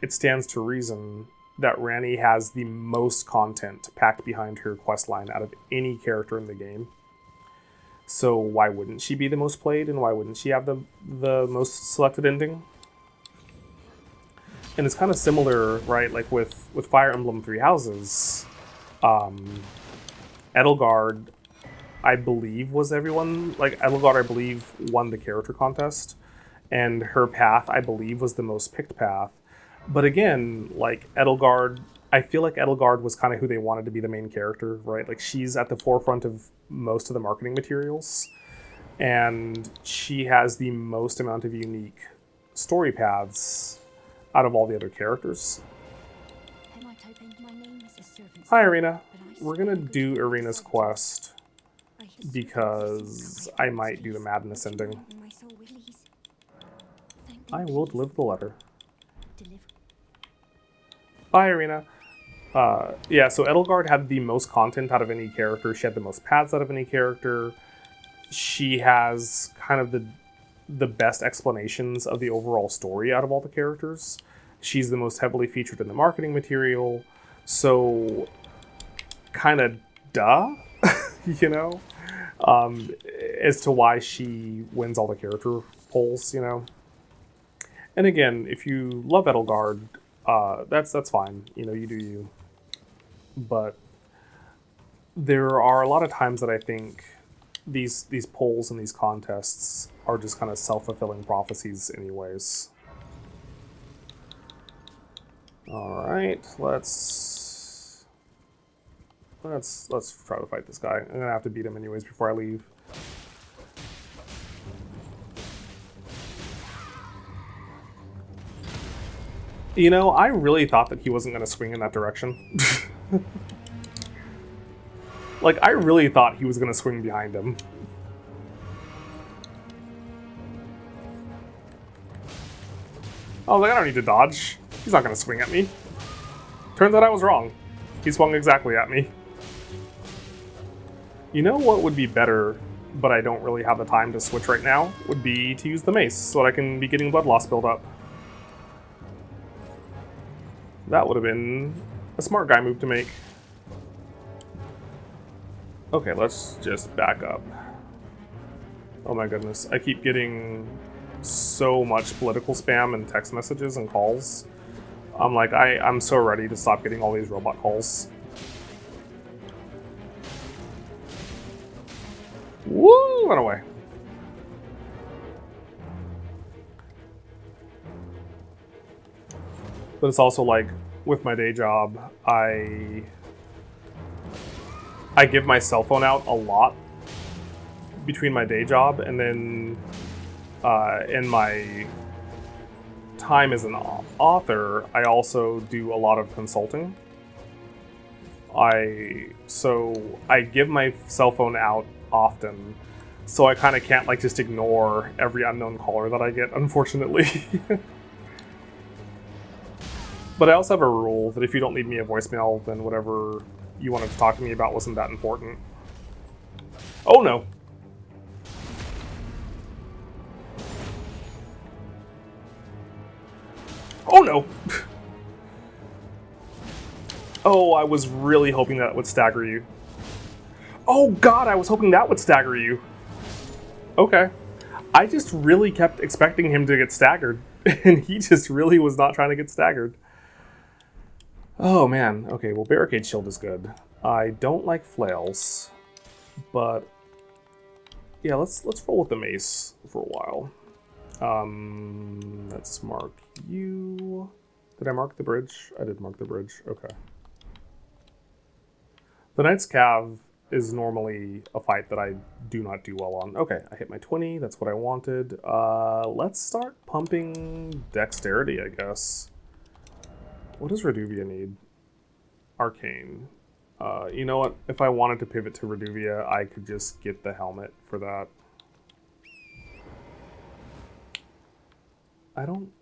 it stands to reason that Ranni has the most content packed behind her questline out of any character in the game. So why wouldn't she be the most played, and why wouldn't she have the most selected ending? And it's kind of similar, right? Like with Fire Emblem Three Houses, Edelgard, I believe, was everyone. Like, Edelgard, I believe, won the character contest, and her path, I believe, was the most picked path. But again, like, Edelgard, I feel like Edelgard was kind of who they wanted to be the main character, right? Like, she's at the forefront of most of the marketing materials, and she has the most amount of unique story paths out of all the other characters. Hi, Irina. We're gonna do Irina's quest because I might do the madness ending. I will deliver the letter. Bye, Irina. Yeah, so Edelgard had the most content out of any character. She had the most paths out of any character. She has kind of the best explanations of the overall story out of all the characters. She's the most heavily featured in the marketing material. So, kind of duh, you know, as to why she wins all the character polls, you know. And again, if you love Edelgard, that's fine. You know, you do you. But there are a lot of times that I think these polls and these contests are just kind of self-fulfilling prophecies anyways. All right, let's try to fight this guy. I'm gonna have to beat him anyways before I leave. You know, I really thought that he wasn't gonna swing in that direction. Like, I really thought he was gonna swing behind him. I was like, I don't need to dodge. He's not gonna swing at me. Turns out I was wrong. He swung exactly at me. You know what would be better, but I don't really have the time to switch right now, would be to use the mace so that I can be getting blood loss build up. That would have been a smart guy move to make. Okay, let's just back up. Oh my goodness, I keep getting so much political spam and text messages and calls. I'm like, I'm so ready to stop getting all these robot calls. Woo! Run away. But it's also like, with my day job, I give my cell phone out a lot between my day job and then in my time as an author, I also do a lot of consulting. So I give my cell phone out often, so I kind of can't like just ignore every unknown caller that I get, unfortunately. But I also have a rule that if you don't leave me a voicemail, then whatever you wanted to talk to me about wasn't that important. Oh no. Oh no! Oh, I was really hoping that would stagger you. Oh god, I was hoping that would stagger you. Okay. I just really kept expecting him to get staggered, and he just really was not trying to get staggered. Oh man, okay, well Barricade Shield is good. I don't like flails, but yeah, let's roll with the mace for a while. Let's mark you. Did I mark the bridge? I did mark the bridge. Okay. The Knight's Cav is normally a fight that I do not do well on. Okay, I hit my 20. That's what I wanted. Let's start pumping Dexterity, I guess. What does Reduvia need? Arcane. You know what? If I wanted to pivot to Reduvia, I could just get the helmet for that. I don't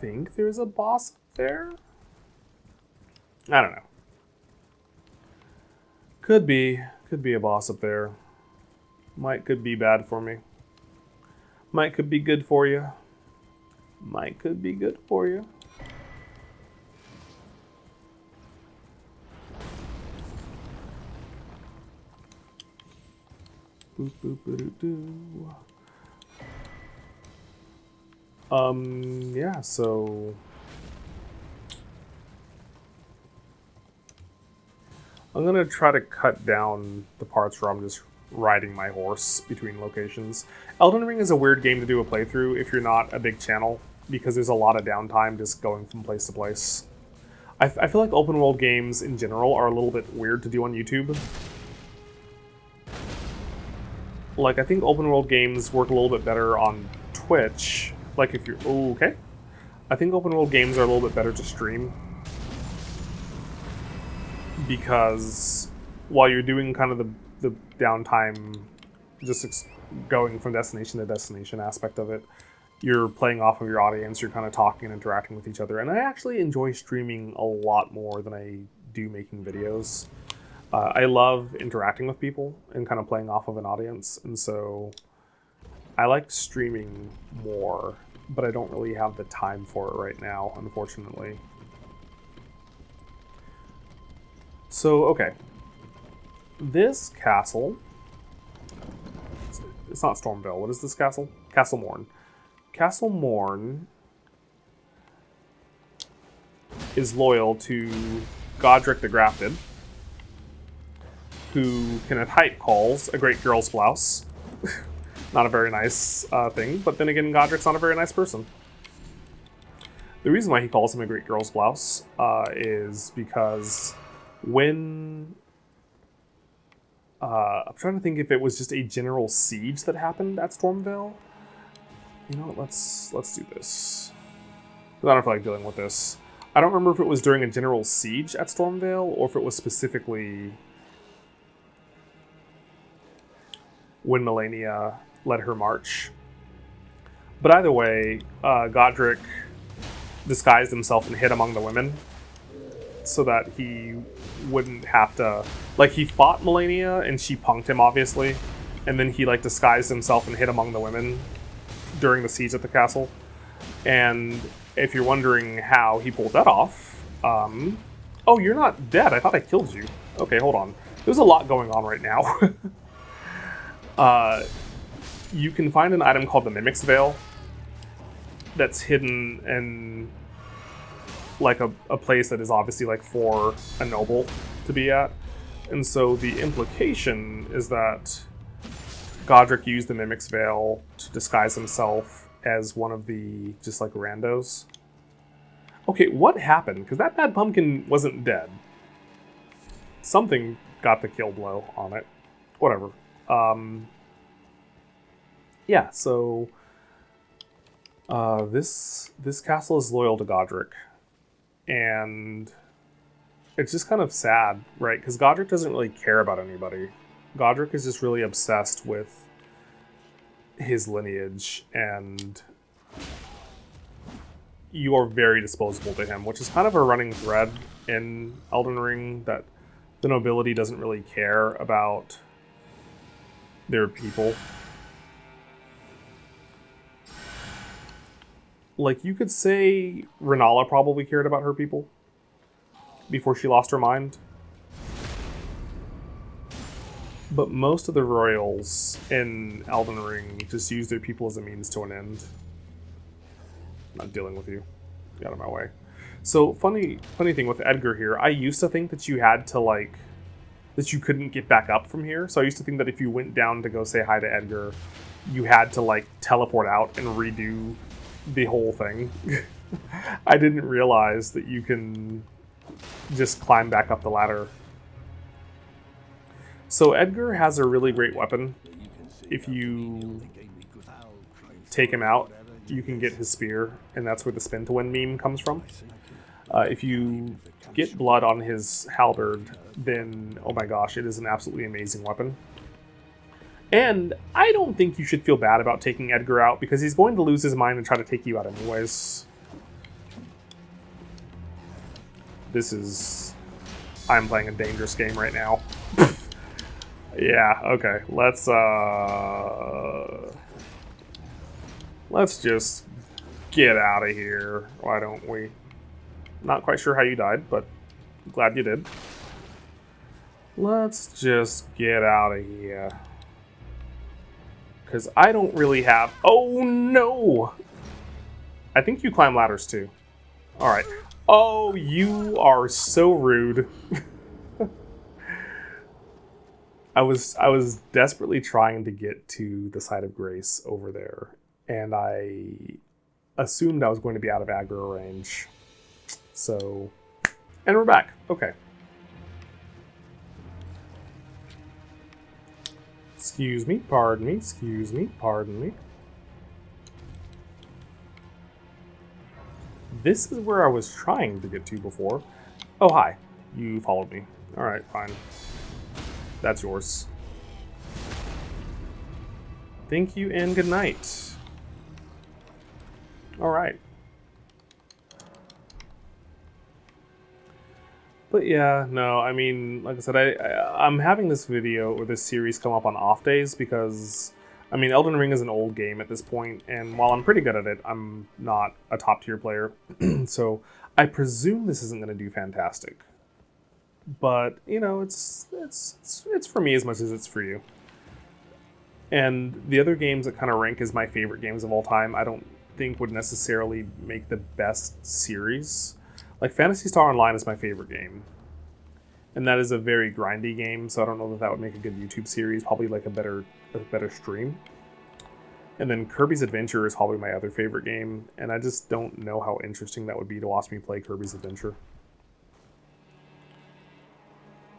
think there's a boss there. I don't know. Could be a boss up there. Might could be bad for me. Might could be good for you. could be good for you. Boop, boop, boop, doo. Yeah, so I'm gonna try to cut down the parts where I'm just riding my horse between locations. Elden Ring is a weird game to do a playthrough if you're not a big channel, because there's a lot of downtime just going from place to place. I feel like open world games in general are a little bit weird to do on YouTube. Like, I think open world games work a little bit better on Twitch. Like, if you're... Oh, okay. I think open world games are a little bit better to stream. Because while you're doing kind of the downtime, just going from destination to destination aspect of it, you're playing off of your audience, you're kind of talking and interacting with each other. And I actually enjoy streaming a lot more than I do making videos. I love interacting with people and kind of playing off of an audience. And so I like streaming more, but I don't really have the time for it right now, unfortunately. So, okay. This castle... It's not Stormvale. What is this castle? Castle Morn. Castle Morn is loyal to Godric the Grafted, who can at height calls a great girl's blouse. Not a very nice thing, but then again, Godric's not a very nice person. The reason why he calls him a great girl's blouse is because when... I'm trying to think if it was just a general siege that happened at Stormvale. You know what, let's do this. I don't feel like dealing with this. I don't remember if it was during a general siege at Stormvale, or if it was specifically when Melania led her march. But either way, Godric disguised himself and hid among the women so that he wouldn't have to... Like, he fought Melania and she punked him, obviously. And then he, like, disguised himself and hid among the women during the siege at the castle. And if you're wondering how he pulled that off... oh, you're not dead. I thought I killed you. Okay, hold on. There's a lot going on right now. You can find an item called the Mimic's Veil that's hidden in like a place that is obviously like for a noble to be at. And so the implication is that Godric used the Mimic's Veil to disguise himself as one of the just like randos. Okay, what happened? Because that bad pumpkin wasn't dead. Something got the kill blow on it. Whatever. Yeah, so this castle is loyal to Godric, and it's just kind of sad, right? Because Godric doesn't really care about anybody. Godric is just really obsessed with his lineage, and you are very disposable to him, which is kind of a running thread in Elden Ring, that the nobility doesn't really care about their people. Like, you could say Renala probably cared about her people before she lost her mind. But most of the royals in Elden Ring just use their people as a means to an end. I'm not dealing with you. Get out of my way. So, funny thing with Edgar here, I used to think that you had to, like, that you couldn't get back up from here. So I used to think that if you went down to go say hi to Edgar, you had to, like, teleport out and redo the whole thing. I didn't realize that you can just climb back up the ladder. So Edgar has a really great weapon. If you take him out, you can get his spear, and that's where the spin to win meme comes from. If you get blood on his halberd, then, oh my gosh, it is an absolutely amazing weapon. And I don't think you should feel bad about taking Edgar out, because he's going to lose his mind and try to take you out anyways. I'm playing a dangerous game right now. Yeah, okay. Let's just get out of here. Why don't we? Not quite sure how you died, but glad you did. Let's just get out of here. Because I don't really have... Oh, no! I think you climb ladders, too. Alright. Oh, you are so rude. I was desperately trying to get to the side of Grace over there, and I assumed I was going to be out of aggro range. So... And we're back. Okay. Excuse me, pardon me, excuse me, pardon me. This is where I was trying to get to before. Oh, hi. You followed me. Alright, fine. That's yours. Thank you and good night. Alright. But yeah, no, I mean, like I said, I'm having this video or this series come up on off days because, I mean, Elden Ring is an old game at this point, and while I'm pretty good at it, I'm not a top tier player. So I presume this isn't going to do fantastic. But, you know, it's for me as much as it's for you. And the other games that kind of rank as my favorite games of all time, I don't think would necessarily make the best series. Like, Phantasy Star Online is my favorite game. And that is a very grindy game, so I don't know that that would make a good YouTube series. Probably like a better stream. And then Kirby's Adventure is probably my other favorite game, and I just don't know how interesting that would be to watch me play Kirby's Adventure.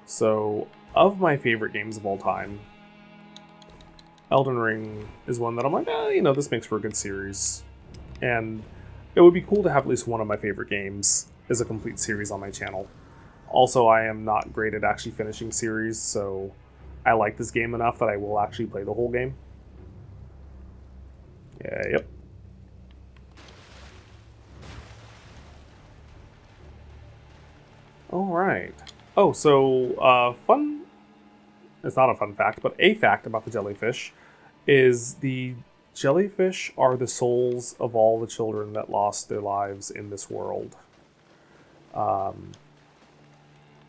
So, of my favorite games of all time, Elden Ring is one that I'm like, you know, this makes for a good series. And it would be cool to have at least one of my favorite games as a complete series on my channel. Also, I am not great at actually finishing series, so I like this game enough that I will actually play the whole game. Yeah, yep. Alright. Oh, so, fun... It's not a fun fact, but a fact about the jellyfish is the jellyfish are the souls of all the children that lost their lives in this world.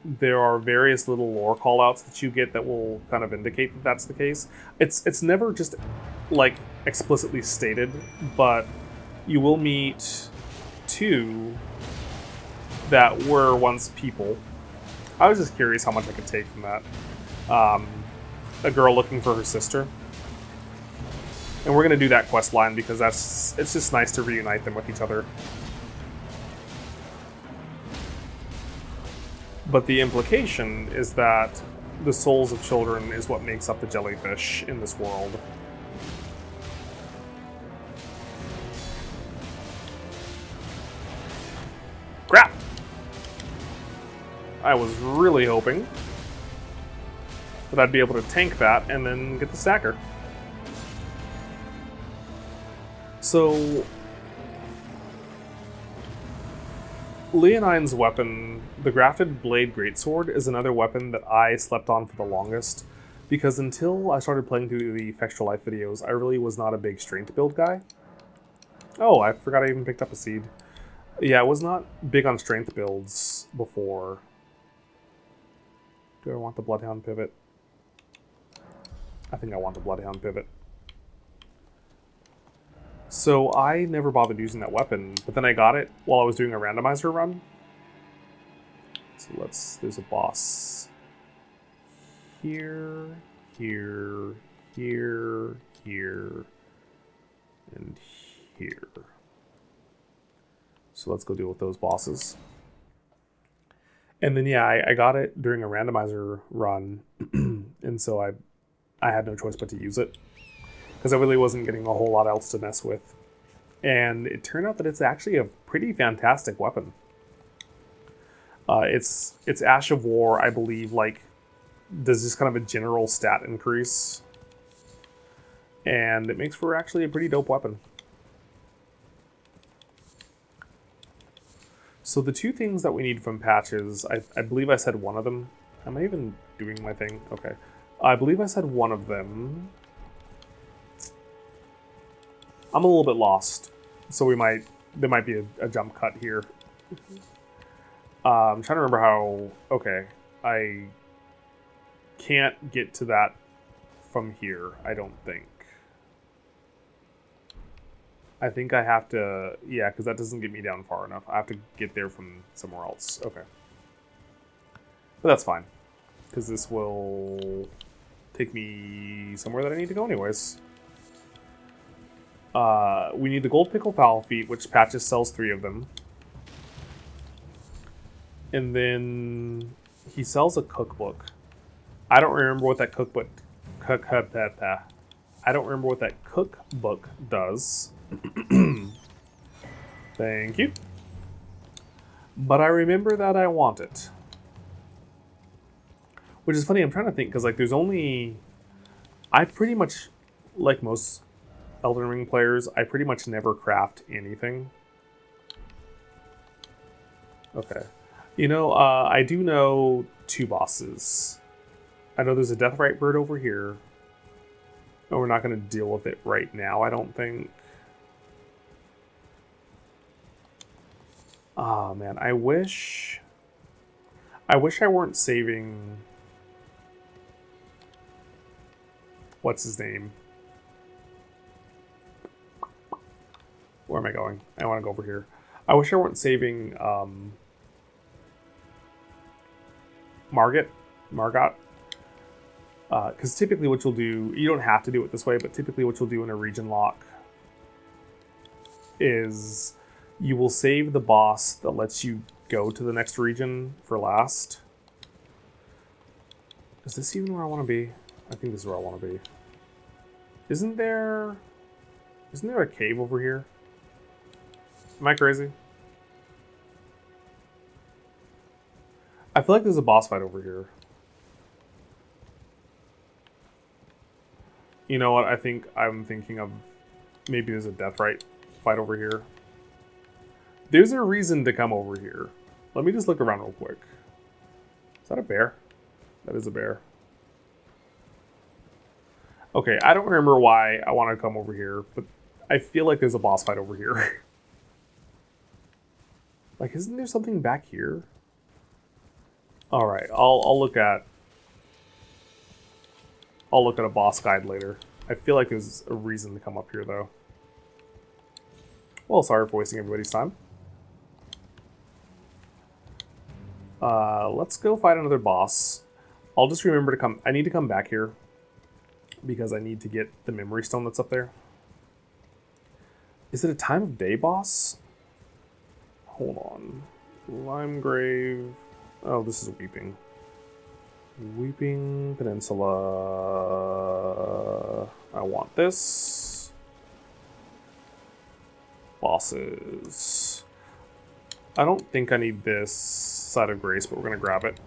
There are various little lore callouts that you get that will kind of indicate that that's the case. It's never just, like, explicitly stated, but you will meet two that were once people. I was just curious how much I could take from that. A girl looking for her sister. And we're going to do that quest line because it's just nice to reunite them with each other. But the implication is that the souls of children is what makes up the jellyfish in this world. Crap! I was really hoping that I'd be able to tank that and then get the stacker. So, Leonine's weapon, the Grafted Blade Greatsword, is another weapon that I slept on for the longest, because until I started playing through the Extra Life videos, I really was not a big strength build guy. Oh, I forgot I even picked up a seed. Yeah, I was not big on strength builds before. Do I want the Bloodhound pivot? I think I want the Bloodhound pivot. So I never bothered using that weapon, but then I got it while I was doing a randomizer run. So there's a boss here, here, here, here, and here. So let's go deal with those bosses. And then yeah, I got it during a randomizer run, and so I had no choice but to use it, because I really wasn't getting a whole lot else to mess with. And it turned out that it's actually a pretty fantastic weapon. It's Ash of War, I believe, like, does this kind of a general stat increase. And it makes for actually a pretty dope weapon. So the two things that we need from patches, I believe I said one of them. Am I even doing my thing? Okay. I believe I said one of them. I'm a little bit lost. So there might be a jump cut here. I'm trying to remember how. Okay, I can't get to that from here. I don't think. I think I have to. Yeah, because that doesn't get me down far enough. I have to get there from somewhere else. Okay, but that's fine, because this will take me somewhere that I need to go anyways. We need the gold pickle fowl feet, which Patches sells 3 of them. And then he sells a cookbook. I don't remember what that cookbook I don't remember what that cookbook does. Thank you. But I remember that I want it. Which is funny, I'm trying to think, because like there's only... I pretty much, like most Elden Ring players, I pretty much never craft anything. Okay. You know, I do know 2 bosses. I know there's a Deathrite bird over here. No, we're not going to deal with it right now, I don't think. Oh, man. I wish I weren't saving... What's his name? Where am I going? I want to go over here. I wish I weren't saving Margot. Because typically what you'll do, you don't have to do it this way, but typically what you'll do in a region lock is you will save the boss that lets you go to the next region for last. Is this even where I want to be? I think this is where I want to be. Isn't there a cave over here? Am I crazy? I feel like there's a boss fight over here. You know what? I think I'm thinking of maybe there's a Deathrite fight over here. There's a reason to come over here. Let me just look around real quick. Is that a bear? That is a bear. Okay, I don't remember why I want to come over here, but I feel like there's a boss fight over here. Like, isn't there something back here? All right, I'll look at a boss guide later. I feel like there's a reason to come up here, though. Well, sorry for wasting everybody's time. Let's go fight another boss. I'll just remember to come... I need to come back here because I need to get the memory stone that's up there. Is it a time of day boss? Hold on. Limegrave. Oh, this is Weeping. Weeping Peninsula. I want this. Bosses. I don't think I need this Side of Grace, but we're going to grab it.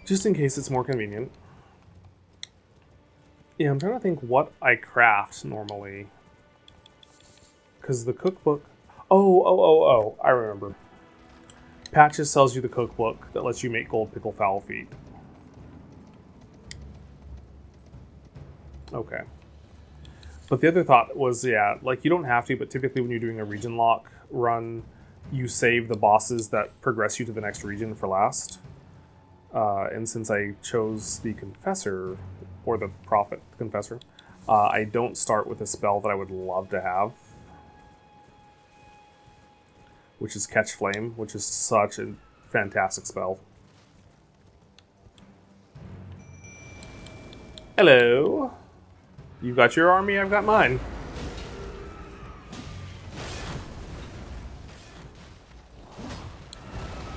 Just in case it's more convenient. Yeah, I'm trying to think what I craft normally. Because the cookbook... Oh, I remember. Patches sells you the cookbook that lets you make gold pickle fowl feet. Okay. But the other thought was, yeah, like you don't have to, but typically when you're doing a region lock run, you save the bosses that progress you to the next region for last. And since I chose the Confessor, or the Prophet Confessor, I don't start with a spell that I would love to have, which is Catch Flame, which is such a fantastic spell. Hello. You've got your army, I've got mine.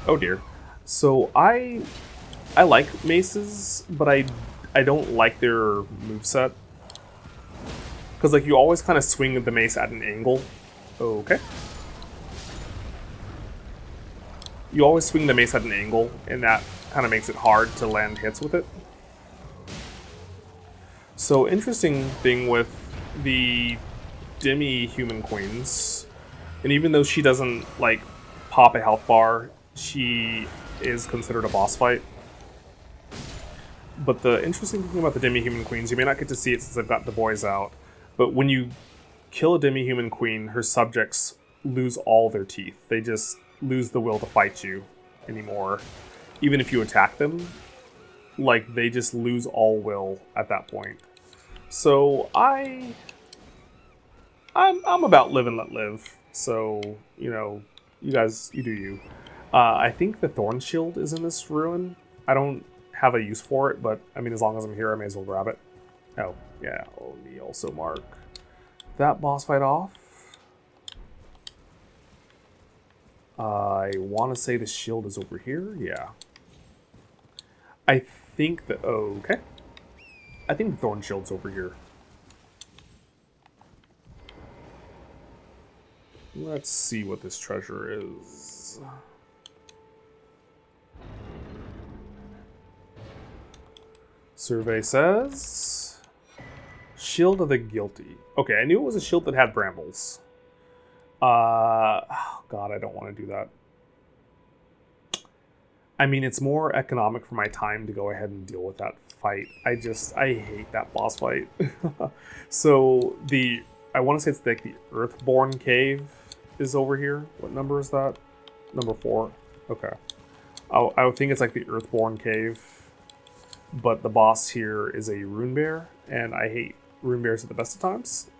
Oh dear. So I like maces, but I don't like their moveset. Because like you always kind of swing the mace at an angle. Okay. You always swing the mace at an angle, and that kind of makes it hard to land hits with it. So interesting thing with the demi-human queens, and even though she doesn't like pop a health bar, she is considered a boss fight. But the interesting thing about the demi-human queens, you may not get to see it since I've got the boys out, but when you kill a demi-human queen, her subjects lose all their teeth. They just lose the will to fight you anymore. Even if you attack them, like, they just lose all will at that point. So I'm about live and let live. So, you know, you guys, you do you. I think the Thorn Shield is in this ruin. I don't have a use for it, but I mean, as long as I'm here, I may as well grab it. Oh, yeah, let me also mark that boss fight off. I want to say the shield is over here. Yeah. I think that... Oh, okay. I think the Thorn Shield's over here. Let's see what this treasure is. Survey says... Shield of the Guilty. Okay, I knew it was a shield that had brambles. Oh God, I don't want to do that. I mean, it's more economic for my time to go ahead and deal with that fight. I hate that boss fight. So I want to say it's like the Earthborn Cave is over here. What number is that? Number 4. Okay. I would think it's like the Earthborn Cave, but the boss here is a Rune Bear, and I hate Rune Bears at the best of times.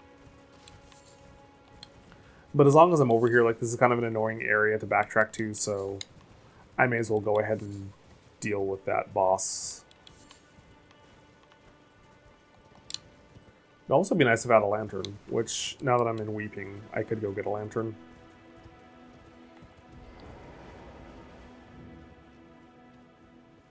But as long as I'm over here, like, this is kind of an annoying area to backtrack to, so I may as well go ahead and deal with that boss. It'd also be nice if I had a lantern, which, now that I'm in Weeping, I could go get a lantern.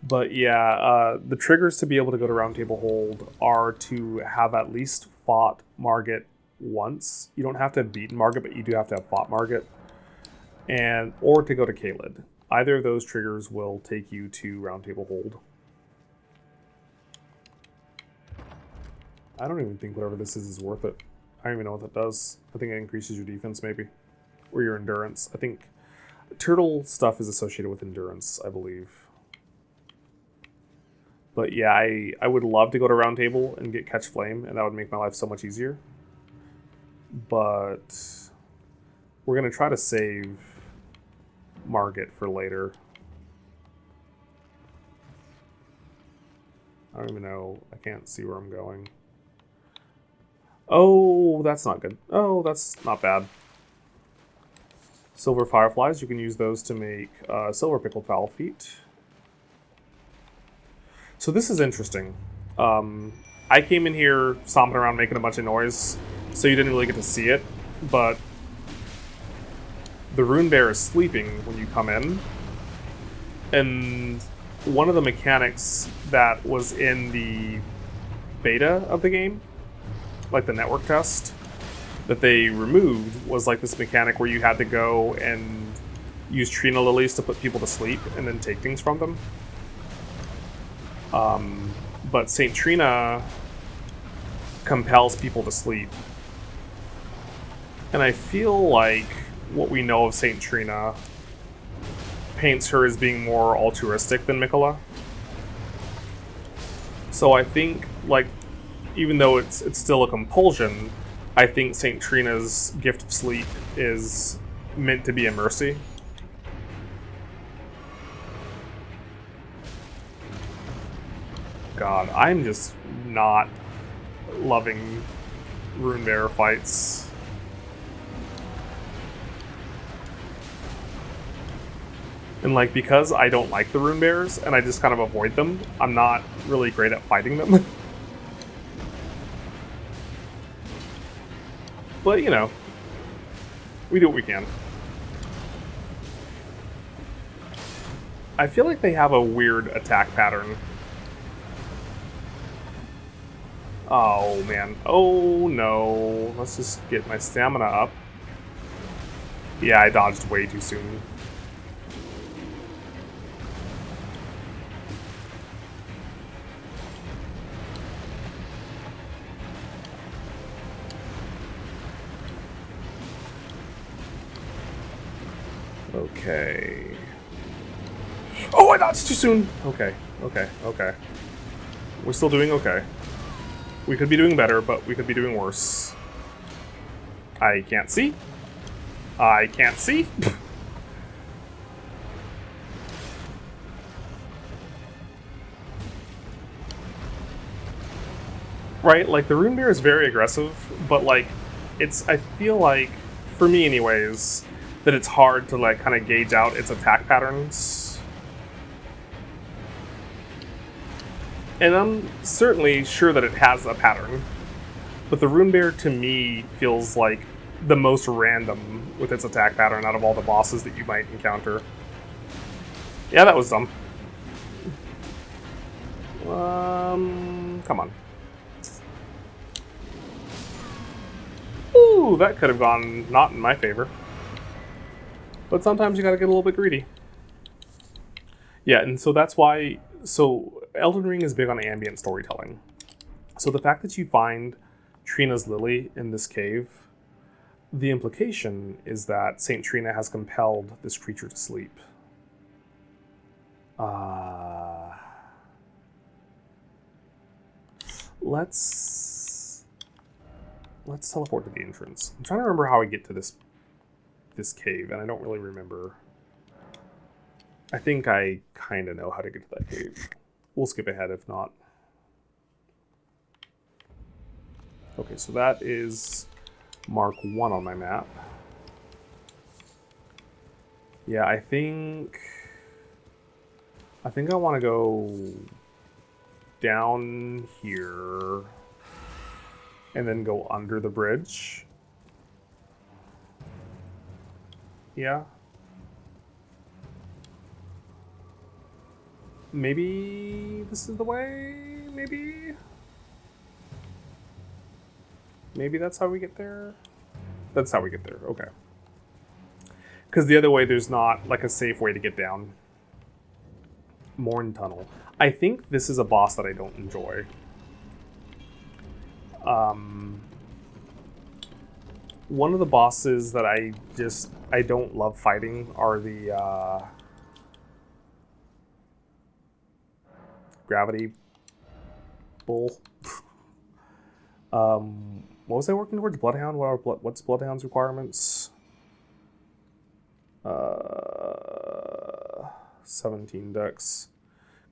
But yeah, the triggers to be able to go to Round Table Hold are to have at least fought Margit once. You don't have to have beaten Margit, but you do have to have fought Margit. Or to go to Caelid. Either of those triggers will take you to Round Table Hold. I don't even think whatever this is worth it. I don't even know what that does. I think it increases your defense, maybe. Or your endurance. I think turtle stuff is associated with endurance, I believe. But yeah, I would love to go to Round Table and get Catch Flame, and that would make my life so much easier. But we're going to try to save Margit for later. I don't even know. I can't see where I'm going. Oh, that's not good. Oh, that's not bad. Silver Fireflies, you can use those to make Silver Pickled Foul Feet. So this is interesting. I came in here stomping around making a bunch of noise, so you didn't really get to see it, but the Rune Bear is sleeping when you come in, and one of the mechanics that was in the beta of the game, like the network test, that they removed was like this mechanic where you had to go and use Trina Lilies to put people to sleep and then take things from them. But Saint Trina compels people to sleep. And I feel like what we know of Saint Trina paints her as being more altruistic than Mikola. So I think, like, even though it's still a compulsion, I think Saint Trina's gift of sleep is meant to be a mercy. God, I'm just not loving Rune Bear fights. And like, because I don't like the Rune Bears and I just kind of avoid them, I'm not really great at fighting them. But, you know, we do what we can. I feel like they have a weird attack pattern. Oh, man. Oh, no. Let's just get my stamina up. Yeah, I dodged way too soon. Okay. Oh, I dodged too soon! Okay, okay, okay. We're still doing okay. We could be doing better, but we could be doing worse. I can't see. I can't see. Right, like the Rune Bear is very aggressive, but like I feel like, for me anyways, that it's hard to like kind of gauge out its attack patterns. And I'm certainly sure that it has a pattern, but the Rune Bear to me feels like the most random with its attack pattern out of all the bosses that you might encounter. Yeah, that was dumb. Come on. Ooh, that could have gone not in my favor. But sometimes you gotta get a little bit greedy. Yeah, and so that's why... So, Elden Ring is big on ambient storytelling. So the fact that you find Trina's lily in this cave, the implication is that Saint Trina has compelled this creature to sleep. Let's teleport to the entrance. I'm trying to remember how I get to this cave, and I don't really remember. I think I kind of know how to get to that cave. We'll skip ahead if not. Okay, so that is mark 1 on my map. Yeah, I think I want to go down here and then go under the bridge. Yeah. Maybe this is the way? Maybe that's how we get there? That's how we get there, okay. Because the other way, there's not like a safe way to get down. Morn Tunnel. I think this is a boss that I don't enjoy. One of the bosses that I don't love fighting are the Gravity Bull. What was I working towards? Bloodhound? What's Bloodhound's requirements? 17 dex.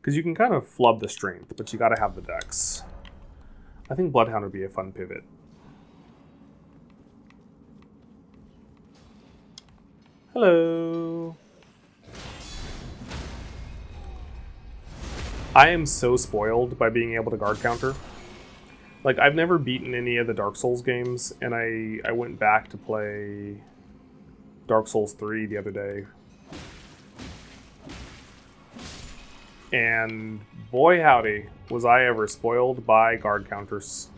Because you can kind of flub the strength, but you gotta have the dex. I think Bloodhound would be a fun pivot. Hello. I am so spoiled by being able to guard counter. Like, I've never beaten any of the Dark Souls games, and I went back to play Dark Souls 3 the other day. And boy howdy, was I ever spoiled by guard counters.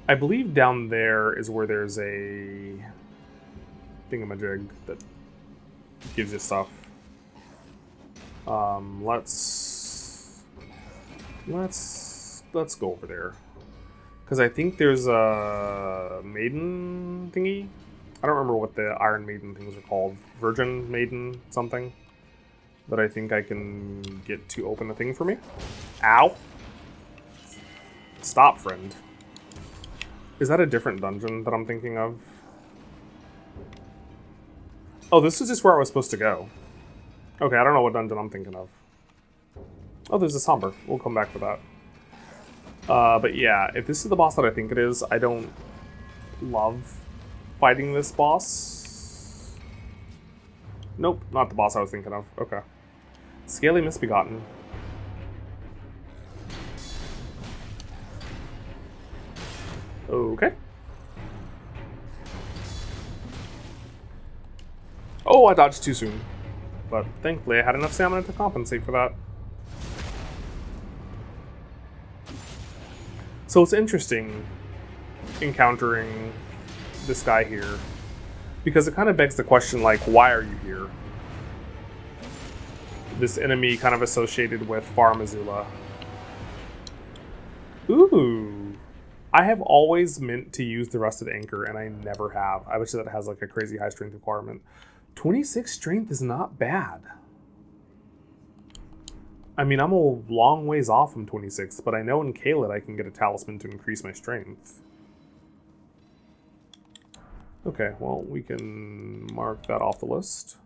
I believe down there is where there's a thingamajig that gives you stuff. Let's go over there. Because I think there's a maiden thingy. I don't remember what the Iron Maiden things are called. Virgin Maiden something. That I think I can get to open a thing for me. Ow! Stop, friend. Is that a different dungeon that I'm thinking of? Oh, this is just where I was supposed to go. Okay, I don't know what dungeon I'm thinking of. Oh, there's a Somber. We'll come back to that. But yeah, if this is the boss that I think it is, I don't love fighting this boss. Nope, not the boss I was thinking of. Okay. Scaly Misbegotten. Okay. Oh, I dodged too soon. But thankfully I had enough stamina to compensate for that. So it's interesting encountering this guy here, because it kind of begs the question, like, why are you here? This enemy kind of associated with Farum Azula. Ooh. I have always meant to use the Rusted Anchor, and I never have. I wish that it has like a crazy high strength requirement. 26 strength is not bad. I mean, I'm a long ways off from 26, but I know in Kaled I can get a talisman to increase my strength. Okay, well, we can mark that off the list.